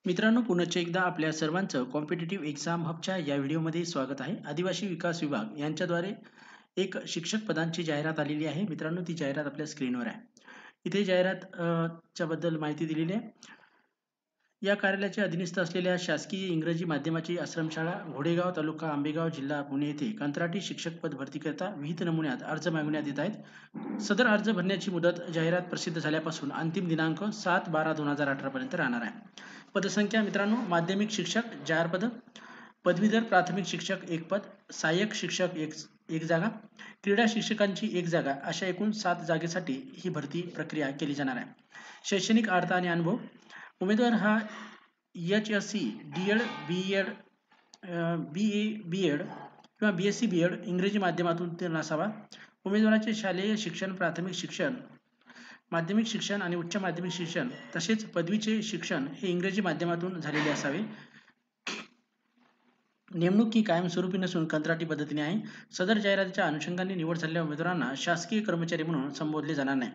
मित्रांनो, पुनश्च एकदा आपल्या सर्वांचं कॉम्पिटिटिव्ह एक्झाम हबच्या या व्हिडिओमध्ये स्वागत आहे. आदिवासी विकास विभाग यांच्याद्वारे एक शिक्षक पदांची जाहिरात आलेली आहे. मित्रांनो, ती जाहिरात आपल्या स्क्रीनवर आहे. इथे जाहिरात च्या बद्दल माहिती दिलेली आहे. या कार्यालयाचे अधीनस्थ असलेल्या शासकीय इंग्रजी माध्यमाची आश्रमशाळा घोडेगाव तालुका आंबेगाव जिल्हा पुणे येथे कंत्राटी शिक्षक पद भरतीकरिता विहित नमुन्यात अर्ज मागवण्यात येत आहेत. सदर अर्ज भरण्याची मुदत जाहिरात प्रसिद्ध झाल्यापासून अंतिम दिनांक 7/12/2018 पर्यंत राहणार आहे. पदसंख्या मित्रांनो, माध्यमिक शिक्षक 4 पद, पदवीधर प्राथमिक शिक्षक 1 पद, सहाय्यक शिक्षक 1 जागा, क्रीडा शिक्षकांची 1 जागा अशा एकूण 7 जागेसाठी ही भरती प्रक्रिया केली जाणार आहे. शैक्षणिक अर्हता आणि अनुभव. उमेदवार हा HSC, DED, BEd, BA, BEd किंवा BSc BEd इंग्रजी माध्यमातून उत्तीर्ण असावा. उमेदवाराचे शालेय शिक्षण, प्राथमिक शिक्षण, माध्यमिक शिक्षण आणि उच्च माध्यमिक शिक्षण तसेच पदवीचे शिक्षण हे इंग्रजी माध्यमातून झालेले असावे. नेमणूक ही कायमस्वरूपी नसून कंत्राटी पद्धतीने आहे. सदर जाहिरातीच्या अनुषंगाने निवड झालेल्या उमेदवारांना शासकीय कर्मचारी म्हणून संबोधले जाणार नाही.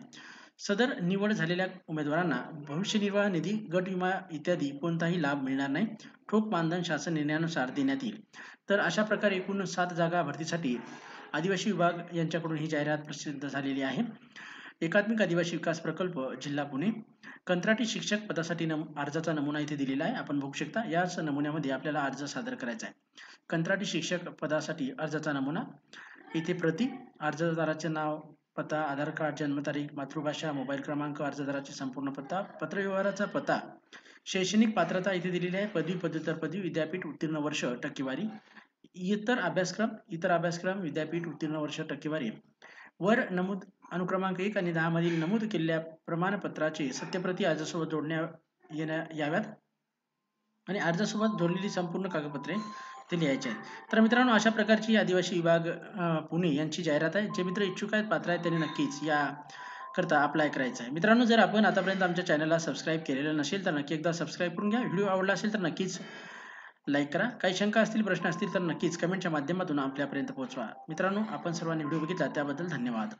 सदर निवड झालेल्या उमेदवारांना भविष्य निर्वाह निधी, गट विमा इत्यादी कोणताही लाभ मिळणार नाही. ठोक मानधन शासन निर्णयानुसार देण्यात येईल. तर अशा प्रकारे एकूण 7 जागा भरतीसाठी आदिवासी विभाग यांच्याकडून ही जाहिरात प्रसिद्ध झालेली आहे. एकात्मिक आदिवासी विकास प्रकल्प जिल्हा पुणे. कंत्राटी शिक्षक पदासाठी अर्जाचा नमुना इथे दिलेला आहे. आपण बघू शकता. याच नमुन्यामध्ये आपल्याला अर्ज सादर करायचा आहे. कंत्राटी शिक्षक पदासाठी अर्जाचा नमुना, इथे प्रति, अर्जदाराचे नाव, पत्ता, आधार कार्ड, जन्मतारीख, मातृभाषा, मोबाईल क्रमांक, अर्जदाराचे संपूर्ण पत्ता, पत्रव्यवहाराचा पत्ता, शैक्षणिक पात्रता इथे दिलेली आहे. पदवी, पदव्युत्तर पदवी, विद्यापीठ उत्तीर्ण वर्ष, टक्केवारी, इतर अभ्यासक्रम, विद्यापीठ उत्तीर्ण वर्ष, टक्केवारी. वर नमूद अनुक्रमांक 1 आणि 10 मधील नमूद केलेल्या प्रमाणपत्राचे सत्यप्रती अर्जासोबत याव्यात आणि अर्जासोबत जोडलेली संपूर्ण कागदपत्रे ते लिहायचे आहेत. तर मित्रांनो, अशा प्रकारची आदिवासी विभाग पुणे यांची जाहिरात आहे. जे मित्र इच्छुक आहेत, पात्र आहेत, त्यांनी नक्कीच या करता अप्लाय करायचं आहे. मित्रांनो, जर आपण आतापर्यंत आमच्या चॅनलला सबस्क्राईब केलेलं नसेल तर नक्की एकदा सबस्क्राईब करून घ्या. व्हिडिओ आवडला असेल तर नक्कीच लाईक करा. काही शंका असतील, प्रश्न असतील तर नक्कीच कमेंटच्या माध्यमातून आपल्यापर्यंत पोहोचवा. मित्रांनो, आपण सर्वांनी व्हिडिओ बघितला त्याबद्दल धन्यवाद.